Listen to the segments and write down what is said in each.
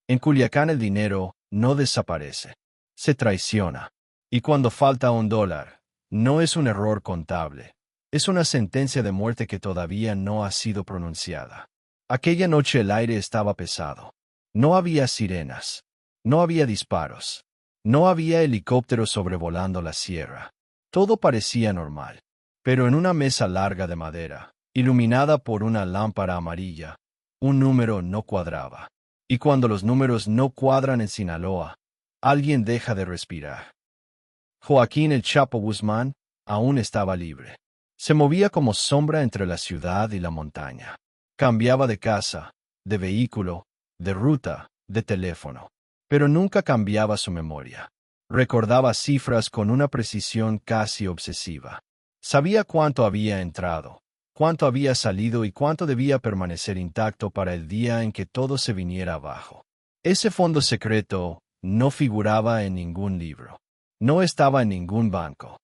En Culiacán el dinero no desaparece, se traiciona. Y cuando falta $1, no es un error contable, es una sentencia de muerte que todavía no ha sido pronunciada. Aquella noche el aire estaba pesado. No había sirenas. No había disparos. No había helicópteros sobrevolando la sierra. Todo parecía normal. Pero en una mesa larga de madera, iluminada por una lámpara amarilla, un número no cuadraba. Y cuando los números no cuadran en Sinaloa, alguien deja de respirar. Joaquín El Chapo Guzmán aún estaba libre. Se movía como sombra entre la ciudad y la montaña. Cambiaba de casa, de vehículo, de ruta, de teléfono. Pero nunca cambiaba su memoria. Recordaba cifras con una precisión casi obsesiva. Sabía cuánto había entrado, cuánto había salido y cuánto debía permanecer intacto para el día en que todo se viniera abajo. Ese fondo secreto no figuraba en ningún libro. No estaba en ningún banco.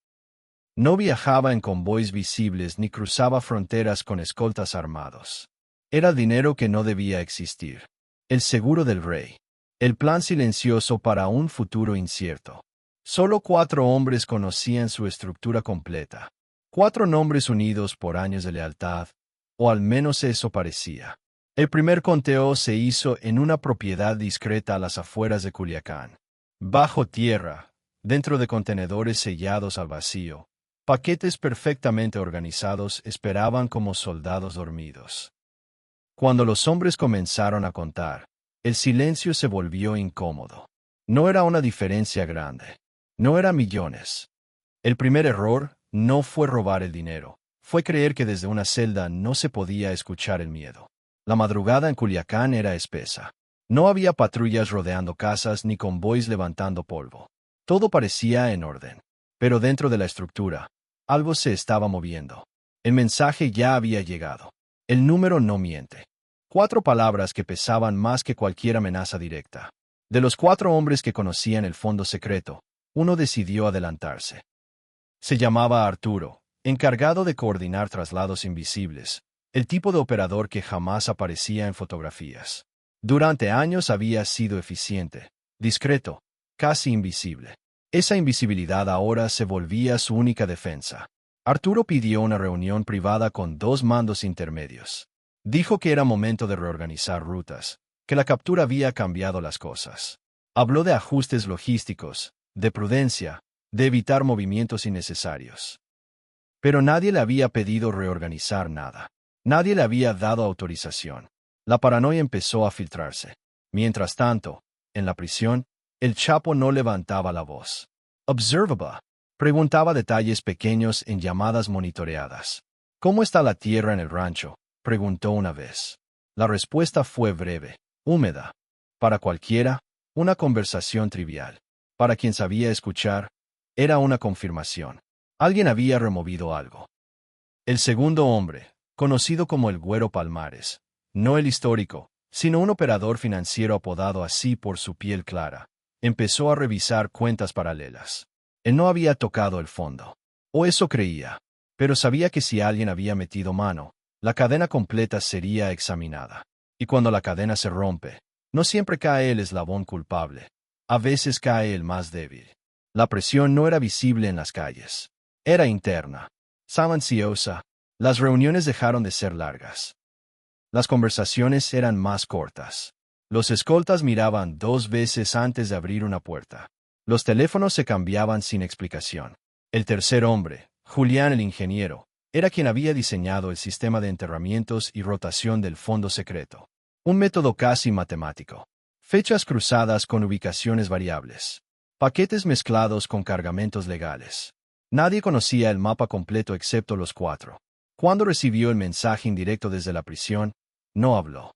No viajaba en convoys visibles ni cruzaba fronteras con escoltas armados. Era dinero que no debía existir. El seguro del rey. El plan silencioso para un futuro incierto. Solo 4 hombres conocían su estructura completa. 4 nombres unidos por años de lealtad, o al menos eso parecía. El primer conteo se hizo en una propiedad discreta a las afueras de Culiacán. Bajo tierra, dentro de contenedores sellados al vacío, paquetes perfectamente organizados esperaban como soldados dormidos. Cuando los hombres comenzaron a contar, el silencio se volvió incómodo. No era una diferencia grande. No era millones. El primer error no fue robar el dinero, fue creer que desde una celda no se podía escuchar el miedo. La madrugada en Culiacán era espesa. No había patrullas rodeando casas ni convoys levantando polvo. Todo parecía en orden. Pero dentro de la estructura, algo se estaba moviendo. El mensaje ya había llegado. El número no miente. 4 palabras que pesaban más que cualquier amenaza directa. De los 4 hombres que conocían el fondo secreto, uno decidió adelantarse. Se llamaba Arturo, encargado de coordinar traslados invisibles, el tipo de operador que jamás aparecía en fotografías. Durante años había sido eficiente, discreto, casi invisible. Esa invisibilidad ahora se volvía su única defensa. Arturo pidió una reunión privada con 2 mandos intermedios. Dijo que era momento de reorganizar rutas, que la captura había cambiado las cosas. Habló de ajustes logísticos, de prudencia, de evitar movimientos innecesarios. Pero nadie le había pedido reorganizar nada. Nadie le había dado autorización. La paranoia empezó a filtrarse. Mientras tanto, en la prisión, el Chapo no levantaba la voz. Observaba. Preguntaba detalles pequeños en llamadas monitoreadas. ¿Cómo está la tierra en el rancho?, preguntó una vez. La respuesta fue breve, húmeda. Para cualquiera, una conversación trivial. Para quien sabía escuchar, era una confirmación. Alguien había removido algo. El segundo hombre, conocido como el Güero Palmares, no el histórico, sino un operador financiero apodado así por su piel clara, empezó a revisar cuentas paralelas. Él no había tocado el fondo. O eso creía. Pero sabía que si alguien había metido mano, la cadena completa sería examinada. Y cuando la cadena se rompe, no siempre cae el eslabón culpable. A veces cae el más débil. La presión no era visible en las calles. Era interna. Silenciosa. Las reuniones dejaron de ser largas. Las conversaciones eran más cortas. Los escoltas miraban 2 veces antes de abrir una puerta. Los teléfonos se cambiaban sin explicación. El tercer hombre, Julián el ingeniero, era quien había diseñado el sistema de enterramientos y rotación del fondo secreto. Un método casi matemático. Fechas cruzadas con ubicaciones variables. Paquetes mezclados con cargamentos legales. Nadie conocía el mapa completo excepto los 4. Cuando recibió el mensaje indirecto desde la prisión, no habló.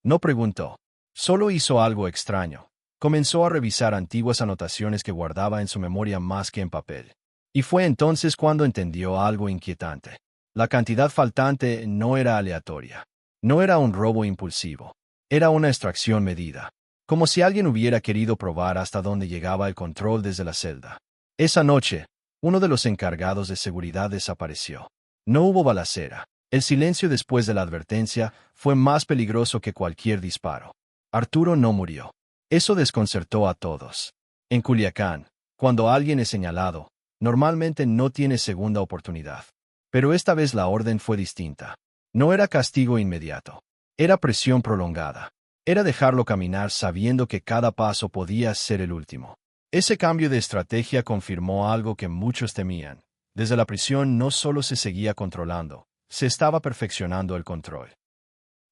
No preguntó. Solo hizo algo extraño. Comenzó a revisar antiguas anotaciones que guardaba en su memoria más que en papel. Y fue entonces cuando entendió algo inquietante. La cantidad faltante no era aleatoria. No era un robo impulsivo. Era una extracción medida. Como si alguien hubiera querido probar hasta dónde llegaba el control desde la celda. Esa noche, uno de los encargados de seguridad desapareció. No hubo balacera. El silencio después de la advertencia fue más peligroso que cualquier disparo. Arturo no murió. Eso desconcertó a todos. En Culiacán, cuando alguien es señalado, normalmente no tiene segunda oportunidad. Pero esta vez la orden fue distinta. No era castigo inmediato. Era presión prolongada. Era dejarlo caminar sabiendo que cada paso podía ser el último. Ese cambio de estrategia confirmó algo que muchos temían. Desde la prisión no solo se seguía controlando, se estaba perfeccionando el control.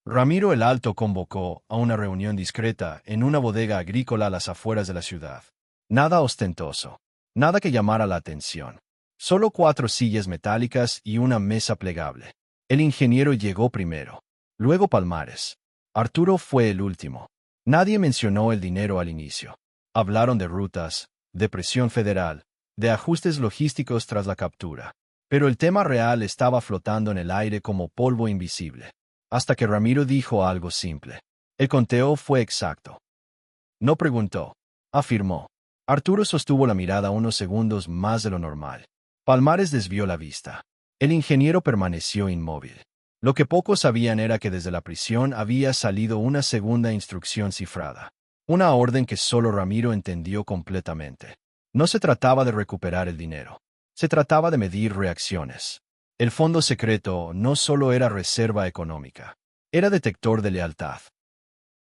Ramiro el Alto convocó a una reunión discreta en una bodega agrícola a las afueras de la ciudad. Nada ostentoso, nada que llamara la atención. Solo 4 sillas metálicas y una mesa plegable. El ingeniero llegó primero. Luego Palmares. Arturo fue el último. Nadie mencionó el dinero al inicio. Hablaron de rutas, de presión federal, de ajustes logísticos tras la captura. Pero el tema real estaba flotando en el aire como polvo invisible. Hasta que Ramiro dijo algo simple. El conteo fue exacto. No preguntó. Afirmó. Arturo sostuvo la mirada unos segundos más de lo normal. Palmares desvió la vista. El ingeniero permaneció inmóvil. Lo que pocos sabían era que desde la prisión había salido una segunda instrucción cifrada. Una orden que solo Ramiro entendió completamente. No se trataba de recuperar el dinero. Se trataba de medir reacciones. El fondo secreto no solo era reserva económica. Era detector de lealtad.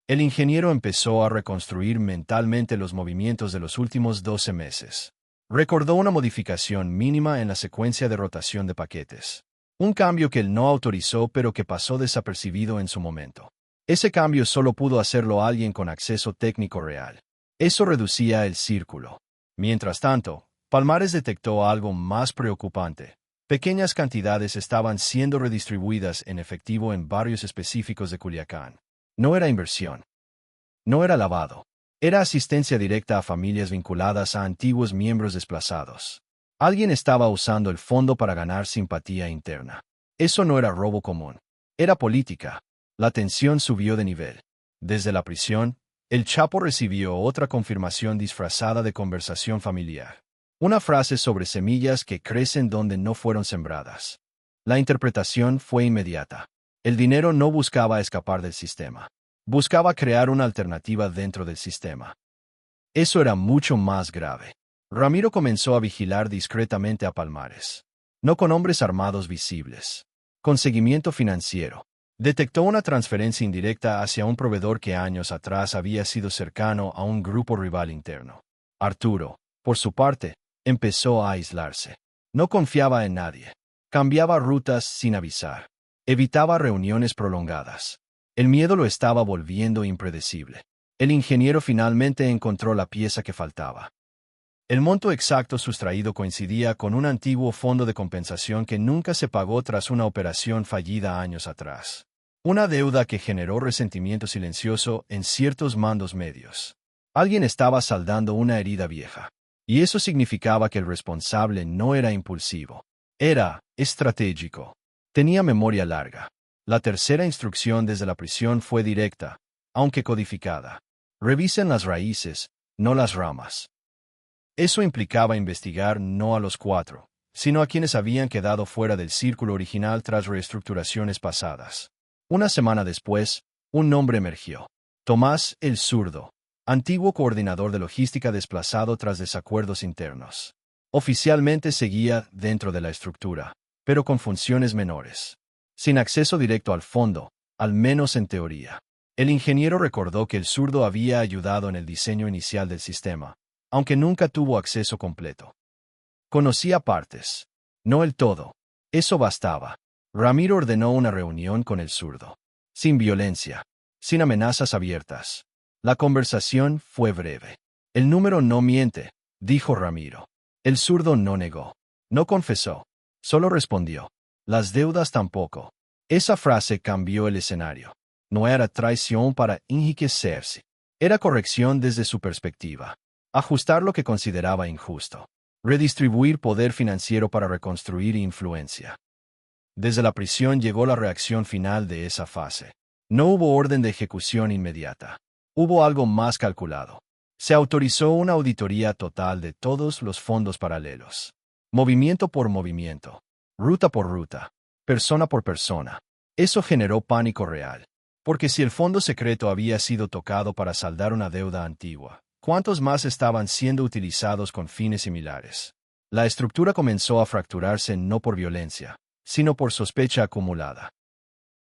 El ingeniero empezó a reconstruir mentalmente los movimientos de los últimos 12 meses. Recordó una modificación mínima en la secuencia de rotación de paquetes. Un cambio que él no autorizó pero que pasó desapercibido en su momento. Ese cambio solo pudo hacerlo alguien con acceso técnico real. Eso reducía el círculo. Mientras tanto, Palmares detectó algo más preocupante. Pequeñas cantidades estaban siendo redistribuidas en efectivo en barrios específicos de Culiacán. No era inversión. No era lavado. Era asistencia directa a familias vinculadas a antiguos miembros desplazados. Alguien estaba usando el fondo para ganar simpatía interna. Eso no era robo común. Era política. La tensión subió de nivel. Desde la prisión, el Chapo recibió otra confirmación disfrazada de conversación familiar. Una frase sobre semillas que crecen donde no fueron sembradas. La interpretación fue inmediata. El dinero no buscaba escapar del sistema. Buscaba crear una alternativa dentro del sistema. Eso era mucho más grave. Ramiro comenzó a vigilar discretamente a Palmares. No con hombres armados visibles. Con seguimiento financiero. Detectó una transferencia indirecta hacia un proveedor que años atrás había sido cercano a un grupo rival interno. Arturo, por su parte, empezó a aislarse. No confiaba en nadie. Cambiaba rutas sin avisar. Evitaba reuniones prolongadas. El miedo lo estaba volviendo impredecible. El ingeniero finalmente encontró la pieza que faltaba. El monto exacto sustraído coincidía con un antiguo fondo de compensación que nunca se pagó tras una operación fallida años atrás. Una deuda que generó resentimiento silencioso en ciertos mandos medios. Alguien estaba saldando una herida vieja. Y eso significaba que el responsable no era impulsivo. Era estratégico. Tenía memoria larga. La tercera instrucción desde la prisión fue directa, aunque codificada. Revisen las raíces, no las ramas. Eso implicaba investigar no a los 4, sino a quienes habían quedado fuera del círculo original tras reestructuraciones pasadas. Una semana después, un nombre emergió. Tomás el Zurdo, antiguo coordinador de logística desplazado tras desacuerdos internos. Oficialmente seguía dentro de la estructura, pero con funciones menores. Sin acceso directo al fondo, al menos en teoría. El ingeniero recordó que el Zurdo había ayudado en el diseño inicial del sistema, aunque nunca tuvo acceso completo. Conocía partes, no el todo. Eso bastaba. Ramiro ordenó una reunión con el Zurdo. Sin violencia, sin amenazas abiertas. La conversación fue breve. El número no miente, dijo Ramiro. El Zurdo no negó. No confesó. Solo respondió. Las deudas tampoco. Esa frase cambió el escenario. No era traición para enriquecerse. Era corrección desde su perspectiva. Ajustar lo que consideraba injusto. Redistribuir poder financiero para reconstruir influencia. Desde la prisión llegó la reacción final de esa fase. No hubo orden de ejecución inmediata. Hubo algo más calculado. Se autorizó una auditoría total de todos los fondos paralelos. Movimiento por movimiento. Ruta por ruta. Persona por persona. Eso generó pánico real. Porque si el fondo secreto había sido tocado para saldar una deuda antigua, ¿cuántos más estaban siendo utilizados con fines similares? La estructura comenzó a fracturarse no por violencia, sino por sospecha acumulada.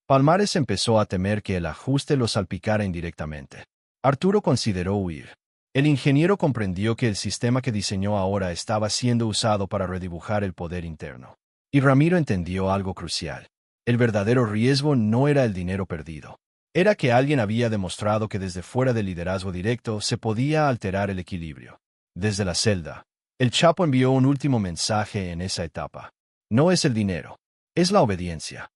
Palmares empezó a temer que el ajuste lo salpicara indirectamente. Arturo consideró huir. El ingeniero comprendió que el sistema que diseñó ahora estaba siendo usado para redibujar el poder interno. Y Ramiro entendió algo crucial. El verdadero riesgo no era el dinero perdido. Era que alguien había demostrado que desde fuera del liderazgo directo se podía alterar el equilibrio. Desde la celda, el Chapo envió un último mensaje en esa etapa. No es el dinero, es la obediencia.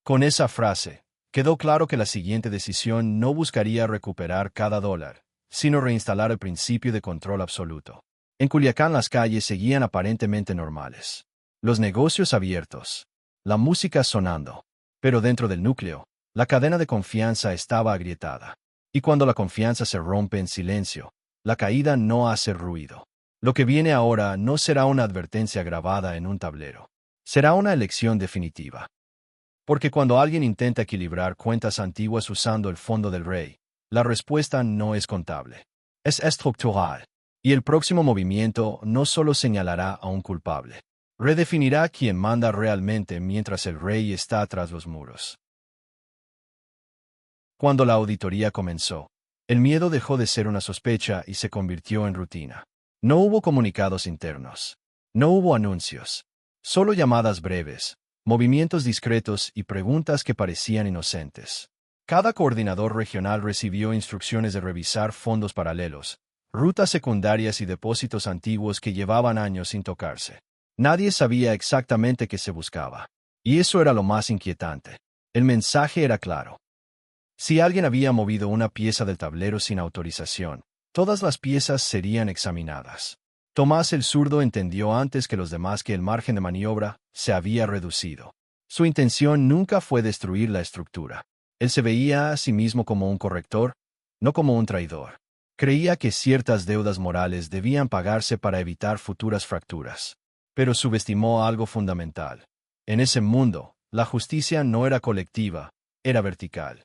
Con esa frase, quedó claro que la siguiente decisión no buscaría recuperar cada dólar, sino reinstalar el principio de control absoluto. En Culiacán las calles seguían aparentemente normales. Los negocios abiertos, la música sonando. Pero dentro del núcleo, la cadena de confianza estaba agrietada. Y cuando la confianza se rompe en silencio, la caída no hace ruido. Lo que viene ahora no será una advertencia grabada en un tablero. Será una elección definitiva. Porque cuando alguien intenta equilibrar cuentas antiguas usando el fondo del rey, la respuesta no es contable. Es estructural. Y el próximo movimiento no solo señalará a un culpable. Redefinirá quién manda realmente mientras el rey está tras los muros. Cuando la auditoría comenzó, el miedo dejó de ser una sospecha y se convirtió en rutina. No hubo comunicados internos. No hubo anuncios. Solo llamadas breves, movimientos discretos y preguntas que parecían inocentes. Cada coordinador regional recibió instrucciones de revisar fondos paralelos, rutas secundarias y depósitos antiguos que llevaban años sin tocarse. Nadie sabía exactamente qué se buscaba. Y eso era lo más inquietante. El mensaje era claro. Si alguien había movido una pieza del tablero sin autorización, todas las piezas serían examinadas. Tomás el Zurdo entendió antes que los demás que el margen de maniobra se había reducido. Su intención nunca fue destruir la estructura. Él se veía a sí mismo como un corrector, no como un traidor. Creía que ciertas deudas morales debían pagarse para evitar futuras fracturas. Pero subestimó algo fundamental. En ese mundo, la justicia no era colectiva, era vertical.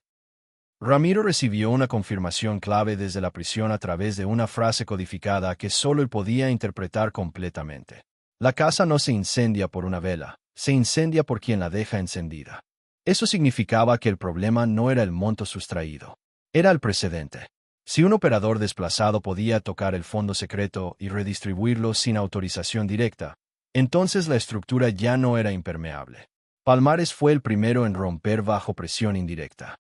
Ramiro recibió una confirmación clave desde la prisión a través de una frase codificada que solo él podía interpretar completamente. La casa no se incendia por una vela, se incendia por quien la deja encendida. Eso significaba que el problema no era el monto sustraído, era el precedente. Si un operador desplazado podía tocar el fondo secreto y redistribuirlo sin autorización directa, entonces la estructura ya no era impermeable. Palmares fue el primero en romper bajo presión indirecta.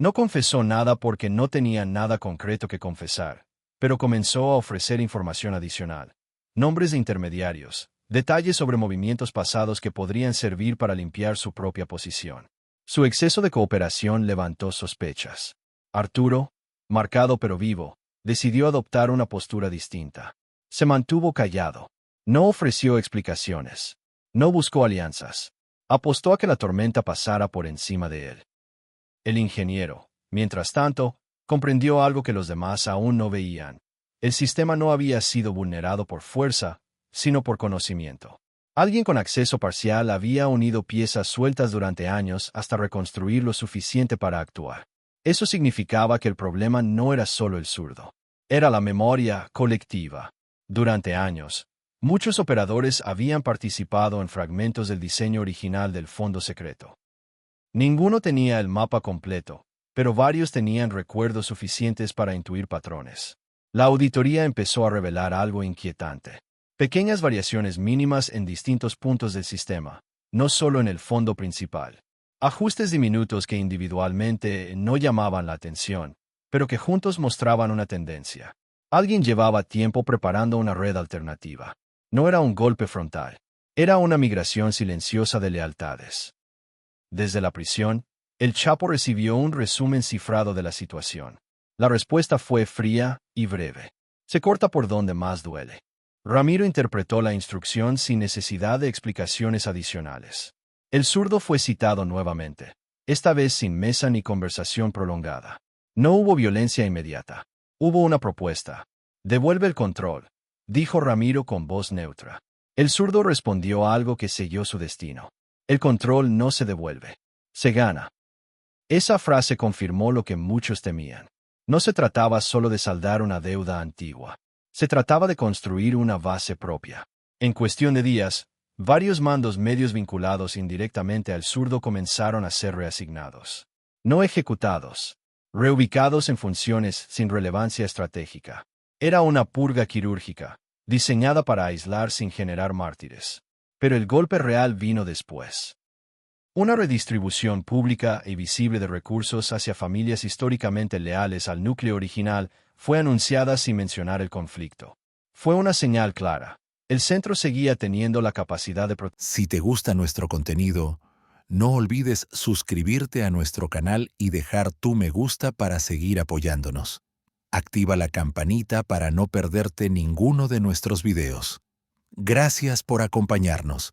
No confesó nada porque no tenía nada concreto que confesar, pero comenzó a ofrecer información adicional. Nombres de intermediarios, detalles sobre movimientos pasados que podrían servir para limpiar su propia posición. Su exceso de cooperación levantó sospechas. Arturo, marcado pero vivo, decidió adoptar una postura distinta. Se mantuvo callado. No ofreció explicaciones. No buscó alianzas. Apostó a que la tormenta pasara por encima de él. El ingeniero, mientras tanto, comprendió algo que los demás aún no veían. El sistema no había sido vulnerado por fuerza, sino por conocimiento. Alguien con acceso parcial había unido piezas sueltas durante años hasta reconstruir lo suficiente para actuar. Eso significaba que el problema no era solo el zurdo. Era la memoria colectiva. Durante años, muchos operadores habían participado en fragmentos del diseño original del fondo secreto. Ninguno tenía el mapa completo, pero varios tenían recuerdos suficientes para intuir patrones. La auditoría empezó a revelar algo inquietante. Pequeñas variaciones mínimas en distintos puntos del sistema, no solo en el fondo principal. Ajustes diminutos que individualmente no llamaban la atención, pero que juntos mostraban una tendencia. Alguien llevaba tiempo preparando una red alternativa. No era un golpe frontal. Era una migración silenciosa de lealtades. Desde la prisión, el Chapo recibió un resumen cifrado de la situación. La respuesta fue fría y breve. Se corta por donde más duele. Ramiro interpretó la instrucción sin necesidad de explicaciones adicionales. El zurdo fue citado nuevamente, esta vez sin mesa ni conversación prolongada. No hubo violencia inmediata. Hubo una propuesta. «Devuelve el control», dijo Ramiro con voz neutra. El zurdo respondió algo que selló su destino. El control no se devuelve. Se gana. Esa frase confirmó lo que muchos temían. No se trataba solo de saldar una deuda antigua. Se trataba de construir una base propia. En cuestión de días, varios mandos medios vinculados indirectamente al zurdo comenzaron a ser reasignados. No ejecutados, reubicados en funciones sin relevancia estratégica. Era una purga quirúrgica, diseñada para aislar sin generar mártires. Pero el golpe real vino después. Una redistribución pública y visible de recursos hacia familias históricamente leales al núcleo original fue anunciada sin mencionar el conflicto. Fue una señal clara. El centro seguía teniendo la capacidad de Si te gusta nuestro contenido, no olvides suscribirte a nuestro canal y dejar tu me gusta para seguir apoyándonos. Activa la campanita para no perderte ninguno de nuestros videos. Gracias por acompañarnos.